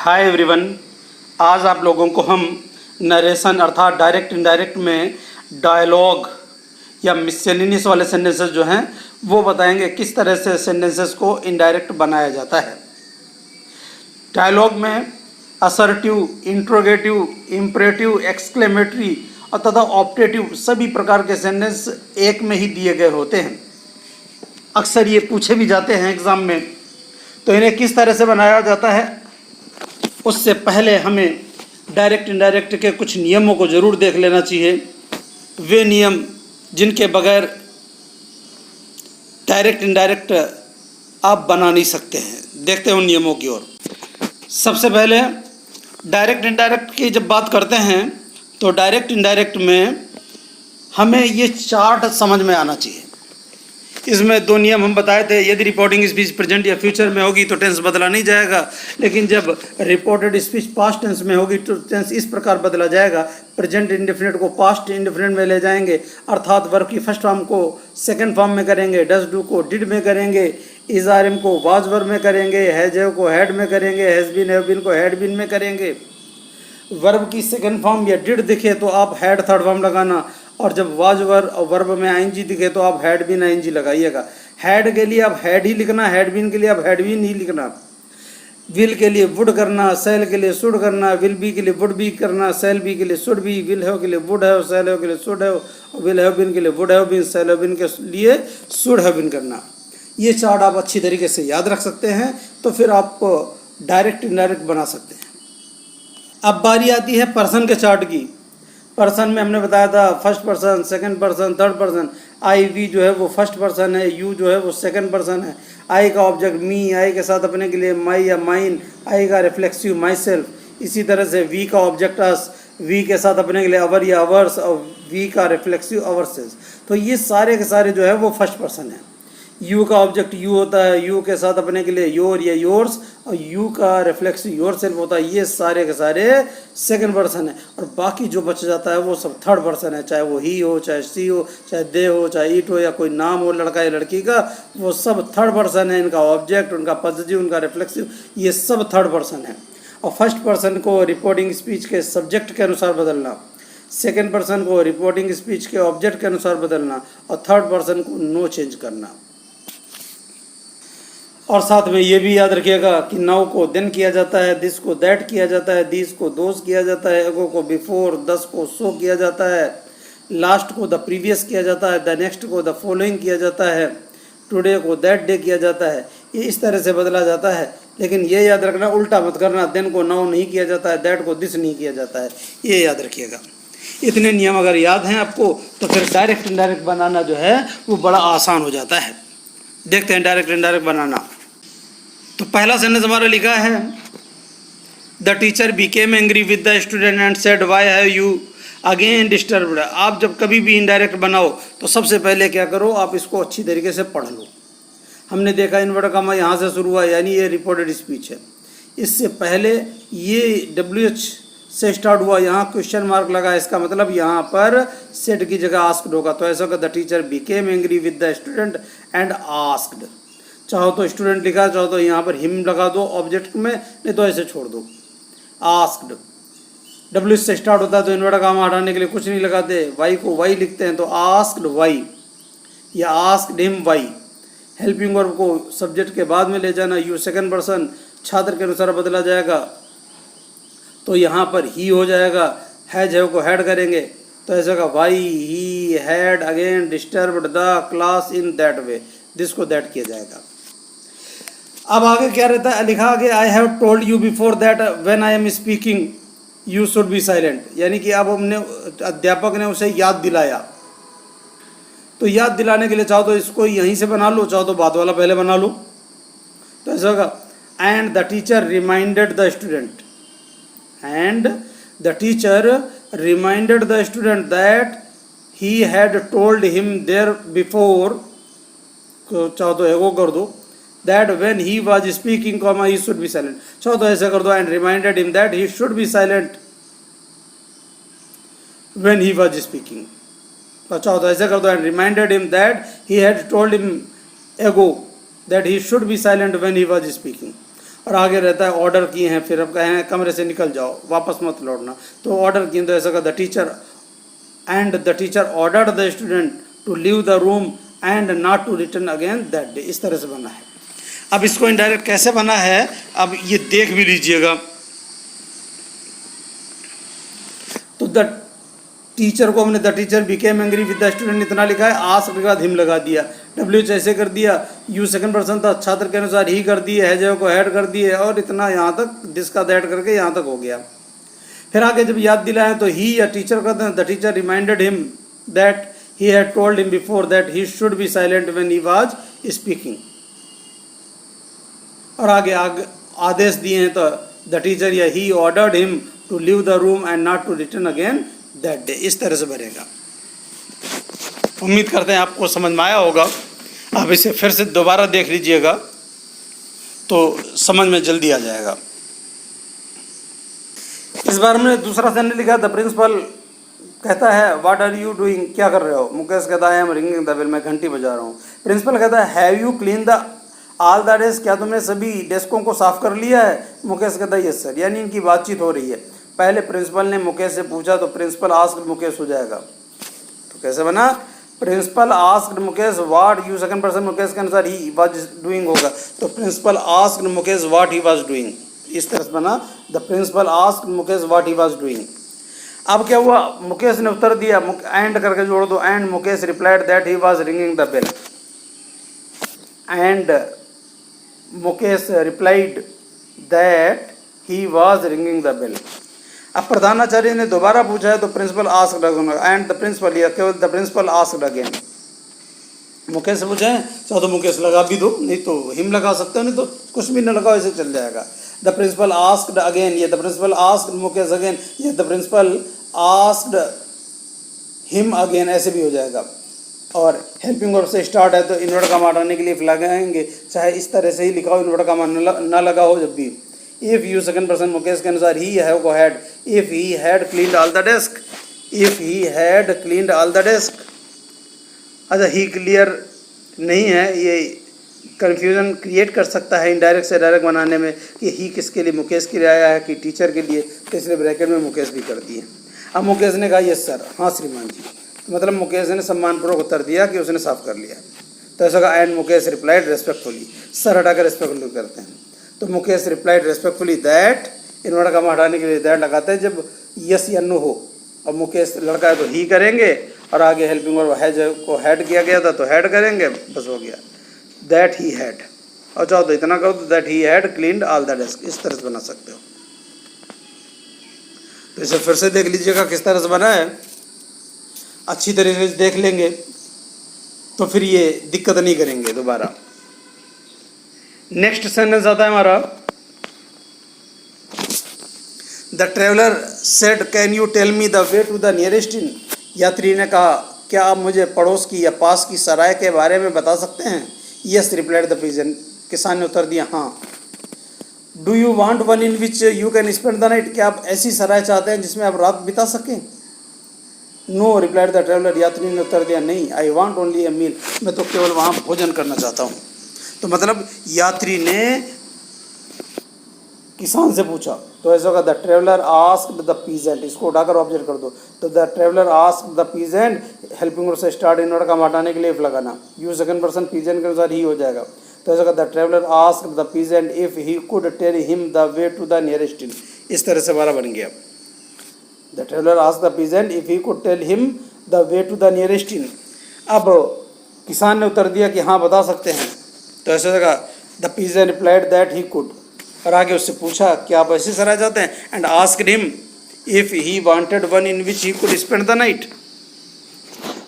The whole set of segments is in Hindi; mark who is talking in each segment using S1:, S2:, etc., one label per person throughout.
S1: Hi everyone. आज आप लोगों को हम नरेशन अर्थात डायरेक्ट इनडायरेक्ट में डायलॉग या मिससेलेनियस वाले सेंटेंसेस जो हैं वो बताएंगे किस तरह से सेंटेंसेस को इनडायरेक्ट बनाया जाता है। डायलॉग में असर्टिव, इंट्रोगेटिव, इम्परेटिव, एक्सक्लेमेटरी और तथा ऑप्टेटिव सभी प्रकार के सेंटेंस एक में ही दिए गए होते हैं। अक्सर ये पूछे भी जाते हैं एग्ज़ाम में। तो इन्हें किस तरह से बनाया जाता है उससे पहले हमें डायरेक्ट इनडायरेक्ट के कुछ नियमों को ज़रूर देख लेना चाहिए। वे नियम जिनके बगैर डायरेक्ट इनडायरेक्ट आप बना नहीं सकते हैं। देखते हैं उन नियमों की ओर। सबसे पहले डायरेक्ट इनडायरेक्ट की जब बात करते हैं तो डायरेक्ट इनडायरेक्ट में हमें ये चार्ट समझ में आना चाहिए। इसमें दो नियम हम बताए थे। यदि रिपोर्टिंग स्पीच प्रेजेंट या फ्यूचर में होगी तो टेंस बदला नहीं जाएगा, लेकिन जब रिपोर्टेड स्पीच पास्ट टेंस में होगी तो टेंस इस प्रकार बदला जाएगा। प्रेजेंट इंडेफिनिट को पास्ट इंडेफिनिट में ले जाएंगे, अर्थात वर्ब की फर्स्ट फॉर्म को सेकंड फॉर्म में करेंगे, डज डू को डिड में करेंगे, इज आर एम को वाज वर्ब में करेंगे, हैज हैव को हैड में करेंगे, हैज बीन हैव बीन को हैड बीन में करेंगे। वर्ब की सेकंड फॉर्म या डिड दिखे तो आप हैड थर्ड फॉर्म लगाना, और जब वाज वर्ब में आईएनजी दिखे तो आप हैड बीन आईएनजी लगाइएगा। हैड के लिए आप हैड ही लिखना, हैड बीन के लिए आप हैड बीन ही लिखना। विल के लिए वुड करना, सेल के लिए शुड करना, विल बी के लिए वुड बी करना, सेल बी के लिए शुड बी, विल हैव के लिए वुड हैव, सेल हैव के लिए should have, will have been के लिए would have been, shall have been के लिए शुड हैव बीन करना। ये चार्ट आप अच्छी तरीके से याद रख सकते हैं तो फिर आप डायरेक्ट इनडायरेक्ट बना सकते हैं। अब बारी आती है पर्सन के चार्ट की। पर्सन में हमने बताया था first person, second person, third person. I we जो है वो फर्स्ट पर्सन है, यू जो है वो सेकंड पर्सन है। आई का ऑब्जेक्ट मी, आई के साथ अपने के लिए माई या माइन, आई का रिफ्लेक्सिव माई सेल्फ। इसी तरह से वी का ऑब्जेक्ट अस, वी के साथ अपने के लिए अवर या अवर्स, और वी का रिफ्लेक्सिव अवर सेल्स। तो ये सारे के सारे जो है वो फर्स्ट पर्सन है। यू का ऑब्जेक्ट यू होता है, यू के साथ अपने के लिए योर या योर्स, और यू का रिफ्लेक्सिव योर सेल्फ होता है। ये सारे के सारे सेकंड पर्सन है, और बाकी जो बच जाता है वो सब थर्ड पर्सन है। चाहे वो ही हो, चाहे सी हो, चाहे दे हो, चाहे इट हो, या कोई नाम हो लड़का या लड़की का, वो सब थर्ड पर्सन है। इनका ऑब्जेक्ट, उनका पॉजिटिव, उनका रिफ्लेक्सिव, ये सब थर्ड पर्सन है। और फर्स्ट पर्सन को रिपोर्टिंग स्पीच के सब्जेक्ट के अनुसार बदलना, सेकेंड पर्सन को रिपोर्टिंग स्पीच के ऑब्जेक्ट के अनुसार बदलना, और थर्ड पर्सन को नो चेंज करना। और साथ में ये भी याद रखिएगा कि नाउ को देन किया जाता है, दिस को दैट किया जाता है, दिस को दोज किया जाता है, एगो को बिफोर, दस को सो किया जाता है, लास्ट को द प्रीवियस किया जाता है, द नेक्स्ट को द फॉलोइंग किया जाता है, टुडे को दैट डे किया जाता है। ये इस तरह से बदला जाता है, लेकिन ये याद रखना उल्टा मत करना। देन को नाउ नहीं किया जाता है, दैट को दिस नहीं किया जाता है, ये याद रखिएगा। इतने नियम अगर याद हैं आपको तो फिर डायरेक्ट इनडायरेक्ट बनाना जो है वो बड़ा आसान हो जाता है। देखते हैं डायरेक्ट इनडायरेक्ट बनाना। तो पहला सेंटेंस हमारा लिखा है, the teacher became angry with the student and said why have you again disturbed. आप जब कभी भी इनडायरेक्ट बनाओ तो सबसे पहले क्या करो, आप इसको अच्छी तरीके से पढ़ लो। हमने देखा इन्वर्टर कॉमा यहाँ से शुरू हुआ, यानी ये रिपोर्टेड स्पीच है। इससे पहले ये WH से स्टार्ट हुआ, यहाँ क्वेश्चन मार्क लगा, इसका मतलब यहाँ पर सेड की जगह आस्क्ड होगा। तो ऐसा होगा, the teacher became angry with the student and asked. चाहो तो स्टूडेंट लिखा, चाहो तो यहाँ पर हिम लगा दो ऑब्जेक्ट में, नहीं तो ऐसे छोड़ दो आस्क्ड। WH से स्टार्ट होता है तो इन्वर्टर कॉमा हटाने के लिए कुछ नहीं लगाते, वाई को वाई लिखते हैं तो आस्क्ड वाई या asked him why. Helping verb को सब्जेक्ट के बाद में ले जाना, यू सेकंड पर्सन छात्र के अनुसार बदला जाएगा तो यहाँ पर ही हो जाएगा। हैज हैव को हैड करेंगे तो ऐसा का why he had again disturbed the class in that way, this को दैट किया जाएगा। अब आगे क्या रहता है, लिखा आगे, I have told you before that when I am speaking you should be silent. यानी कि अब हमने अध्यापक ने उसे याद दिलाया, तो याद दिलाने के लिए चाहो तो इसको यहीं से बना लो, चाहो तो बाद वाला पहले बना लो। तो ऐसा होगा, and the teacher reminded the student, and the teacher reminded the student that he had told him there before, चाहो तो एगो कर दो, that when he was speaking comma he should be silent। चाहो तो ऐसा कर दो, and reminded him that he should be silent when he was speaking। तो चाहो तो ऐसा कर दो, and reminded him that he had told him ago that he should be silent when he was speaking। और आगे रहता है ऑर्डर किए हैं, फिर अब कहे हैं कमरे से निकल जाओ, वापस मत लौटना, तो ऑर्डर किए तो ऐसा का the teacher and the teacher ordered the student to leave the room and not to return again that day. इस तरह से बना है। अब इसको इनडायरेक्ट कैसे बना है, अब ये देख भी लीजिएगा। तो द टीचर को हमने the teacher became angry with the student इतना लिखा है, आस्क्ड के बाद हिम लगा दिया, डब्ल्यू ऐसे कर दिया, यू सेकंड पर्सन था, छात्र के अनुसार ही कर दिए, है जो को हेड कर दिए, और इतना यहाँ तक दिस का दैट करके यहाँ तक हो गया। फिर आगे जब याद दिलाएं तो ही या टीचर कहते हैं the teacher reminded him that he had told him before that he should be silent when he was speaking. और आगे आदेश दिए हैं तो द टीचर या he ordered him to leave the room and not to return again that day. इस तरह से बनेगा। उम्मीद करते हैं आपको समझ में आया होगा। आप इसे फिर से दोबारा देख लीजिएगा तो समझ में जल्दी आ जाएगा। इस बार हमने दूसरा सेंटेंस लिखा, द प्रिंसिपल कहता है व्हाट आर यू डूइंग, क्या कर रहे हो। मुकेश कहता है I am ringing the bell, मैं घंटी बजा रहा हूँ। प्रिंसिपल कहता है have you clean the all the desk, क्या तुमने सभी डेस्कों को साफ कर लिया है। मुकेश कहता है यस सर। यानी इनकी बातचीत हो रही है। पहले प्रिंसिपल ने मुकेश से पूछा तो प्रिंसिपल आस्क्ड मुकेश हो जाएगा। तो कैसे बना, principal asked Mukesh what, you second person Mukesh के अनुसार ही वाज डूइंग होगा, तो principal asked Mukesh what he was doing. इस तरह से बना, the principal asked Mukesh what he was doing. अब क्या हुआ, मुकेश ने उत्तर दिया, एंड करके जोड़ दो, and Mukesh replied that he was ringing the bell, and Mukesh replied that he was ringing the bell. अब प्रधानाचार्य ने दोबारा पूछा है तो principal asked and the principal, या केवल the principal asked again. Mukesh से पूछे तो मुकेश लगा भी दो, नहीं तो हिम लगा सकते हो, नहीं तो कुछ भी न लगाओ, ऐसे चल जाएगा। द प्रिंसिपल आस्क्ड अगेन, या the principal asked Mukesh again, या the principal asked him again, ऐसे भी हो जाएगा। और हेल्पिंग वर्ब से स्टार्ट है तो इन्वर्ट का हटाने के लिए लगाएंगे, चाहे इस तरह से ही लिखा हो, इन्वर्ट का ना लगा हो जब भी। If you second person Mukesh के अनुसार ही है को had, if he had cleaned all the desk, if he had cleaned all the desk. अच्छा, ही क्लियर नहीं है, ये कन्फ्यूजन क्रिएट कर सकता है इनडायरेक्ट से डायरेक्ट बनाने में कि ही किसके लिए, मुकेश के लिए आया है कि टीचर के लिए, तो इसलिए ब्रैकेट में मुकेश भी कर दिए। अब मुकेश ने कहा यस सर, हाँ श्रीमान जी, मतलब मुकेश ने सम्मानपूर्वक उत्तर दिया कि उसने साफ कर लिया। तो ऐसा कहा and Mukesh replied respectfully, sir हटाकर रेस्पेक्टफुली करते हैं, तो Mukesh replied respectfully that, invert का हटाने के लिए दैट लगाते हैं जब यस या नो हो। अब मुकेश लड़का है तो ही करेंगे, और आगे हेल्पिंग वर्ब है जो को हैड किया गया था तो हैड करेंगे, बस हो गया दैट ही हैड। और चाहो तो इतना करो तो that he had cleaned all the desk, इस तरह से बना सकते हो। तो इसे फिर से देख लीजिएगा किस तरह से बना है, अच्छी तरीके से देख लेंगे तो फिर ये दिक्कत नहीं करेंगे दोबारा। नेक्स्ट सेंटेंस आता है हमारा, the traveller said can you tell me the way to the nearest inn, यात्री ने कहा क्या आप मुझे पड़ोस की या पास की सराय के बारे में बता सकते हैं। यस रिप्लाइड द पिजन, किसान ने उत्तर दिया हाँ। Do you want one in which you can spend the night, क्या आप ऐसी सराय चाहते हैं जिसमें आप रात बिता सकें। नो रिप्लाइड द ट्रेवलर, यात्री ने उत्तर दिया नहीं, आई वांट ओनली ए मील, मैं तो केवल वहाँ भोजन करना चाहता हूँ। तो मतलब यात्री ने किसान से पूछा, तो ऐसा होगा the traveller asked the peasant, इसको उठाकर ऑब्जेक्ट कर दो, तो the traveller asked the peasant, helping verb से स्टार्ट इन्वर्ट का हटाने के लिए इफ लगाना, यू सेकंड पर्सन पीजेंट के अनुसार ही हो जाएगा। तो ऐसा the traveller asked the peasant if he could tell him the way to the nearest inn, इस तरह से हमारा बन गया। The traveller asked the peasant if he could tell him the way to the nearest inn. अब किसान ने उत्तर दिया कि हाँ बता सकते हैं, तो ऐसा जगह the peasant replied that he could, और आगे उससे पूछा क्या आप ऐसे सराय जाते हैं, and asked him if he wanted one in which he could spend the night,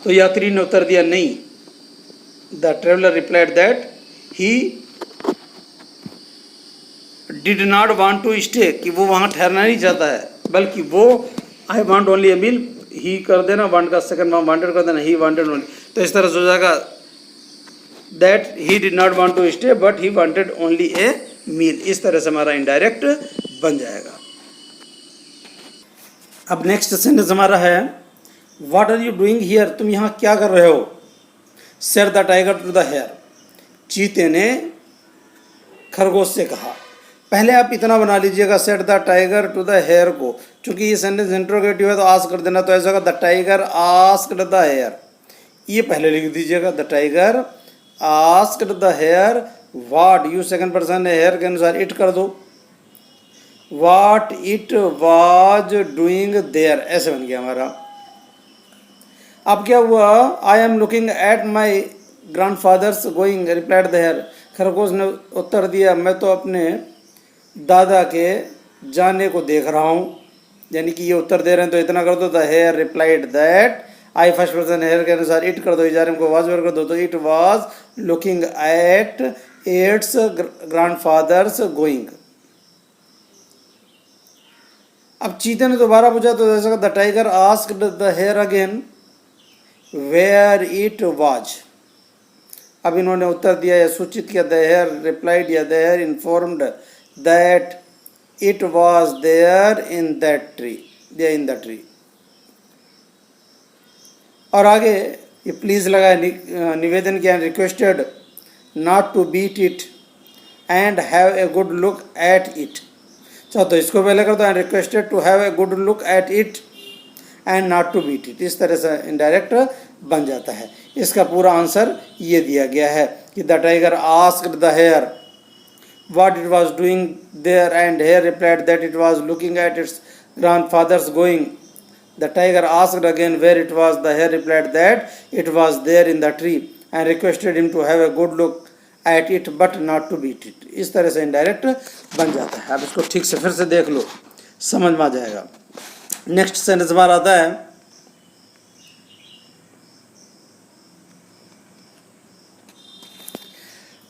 S1: तो यात्री ने उत्तर दिया नहीं। The traveller replied that he did not want to stay, कि वो वहाँ ठहरना नहीं चाहता है, बल्कि वो आई वांट ओनली ए मील, ही कर देना, वांट का सेकंड वांटेड कर देना, ही वांटेड ओनली, तो इस तरह से हो जाएगा that he did not want to stay but he wanted only a meal. इस तरह से हमारा इनडायरेक्ट बन जाएगा। अब नेक्स्ट सेंटेंस हमारा है what are you doing here, तुम यहाँ क्या कर रहे हो। Said the tiger to the hare, चीते ने खरगोश से कहा। पहले आप इतना बना लीजिएगा, said the tiger to the hare को। चूंकि ये सेंटेंस इंट्रोगेटिव है तो आस्क कर देना, तो ऐसा होगा the tiger asked the hare. ये पहले लिख दीजिएगा, the tiger asked the hare what, you second person है, हेयर के अनुसार इट कर दो, what it was doing there, ऐसे बन गया हमारा। अब क्या हुआ, I am looking at my grandfather's going, replied the hare. खरगोश ने उत्तर दिया, मैं तो अपने दादा के जाने को देख रहा हूँ। यानी कि ये उत्तर दे रहे हैं तो इतना कर दो, the hare replied that, I first person hare के अनुसार इट कर दो, इजारे को वाज कर दो, तो it was looking at its grandfather's going. अब चीते ने दोबारा पूछा तो जैसा the tiger asked the hare again where it was. अब इन्होंने उत्तर दिया या सूचित किया, द हेयर रिप्लाइड या the hare informed that it was there in that tree, in the tree. और आगे ये प्लीज लगा है, निवेदन किया, requested not to beat it and have a good look at it. चलो तो इसको पहले कर दो, and requested to have a good look at it and not to beat it. इस तरह से इनडायरेक्ट बन जाता है। इसका पूरा आंसर ये दिया गया है कि the tiger asked the hare what it was doing there and hare replied that it was looking at its grandfather's going. The tiger asked again where it was. The hare replied that it was there in the tree and requested him to have a good look at it but not to beat it. इस तरह से इनडायरेक्ट बन जाता है। अब इसको ठीक से फिर से देख लो, समझ में आ जाएगा। नेक्स्ट सेंटेंस हमारा आता है,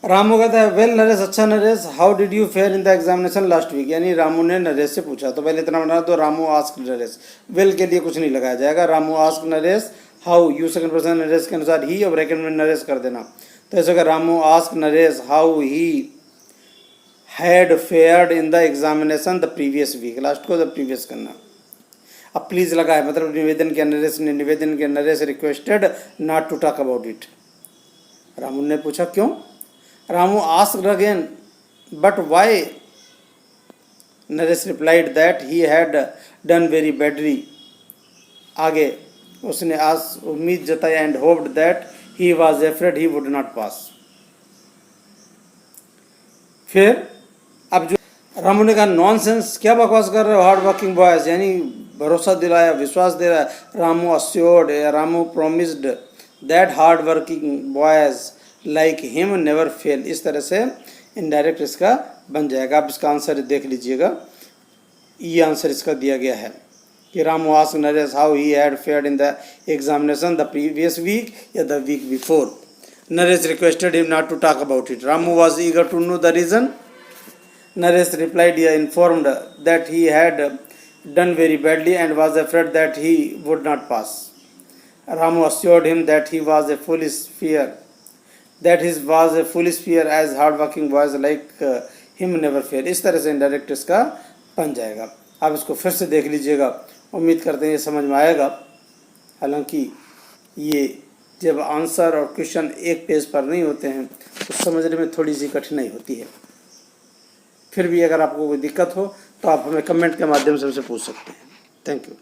S1: रामू कहता है वेल नरेश, अच्छा Naresh, how did you fare in the examination last week. यानी रामू ने नरेश से पूछा, तो पहले इतना बना दो, रामू आस्क नरेश, वेल के लिए कुछ नहीं लगाया जाएगा, Ramu ask Naresh how, you second person Naresh के अनुसार ही, और ब्रैकेट में नरेश कर देना। तो ऐसा होगा Ramu ask Naresh how he had fared in the examination the previous week, last को द प्रीवियस करना। अब प्लीज लगा है, मतलब निवेदन किया नरेश ने, निवेदन किया Naresh requested not to talk about it. Ramu ने पूछा क्यों, Ramu asked again, but why? Naresh replied that he had done very badly. आगे उसने आज उम्मीद जताई and hoped that he was afraid he would not pass. फिर अब जो रामू ने कहा नॉनसेंस, क्या बकवास कर रहे हो, हार्ड वर्किंग बॉयज, यानी भरोसा दिलाया, विश्वास दे रहा है। Ramu assured, Ramu promised that hard working boys like him never fail. इस तरह से इनडायरेक्ट इसका बन जाएगा। आप इसका आंसर देख लीजिएगा, ये आंसर इसका दिया गया है कि Ramu asked Naresh how he had fared in the examination the previous week या the week before. Naresh requested him not to talk about it. Ramu was eager to know the reason. Naresh replied या informed that he had done very badly and was afraid that he would not pass. Ramu assured him that he was a foolish fear, that his was a foolish fear as hard working boys like him never fail। इस तरह से इनडायरेक्ट इसका बन जाएगा। आप इसको फिर से देख लीजिएगा, उम्मीद करते हैं ये समझ में आएगा। हालांकि ये जब आंसर और क्वेश्चन एक पेज पर नहीं होते हैं तो समझने में थोड़ी सी कठिनाई होती है। फिर भी अगर आपको कोई दिक्कत हो तो आप हमें कमेंट के माध्यम से हमसे पूछ सकते हैं। Thank you.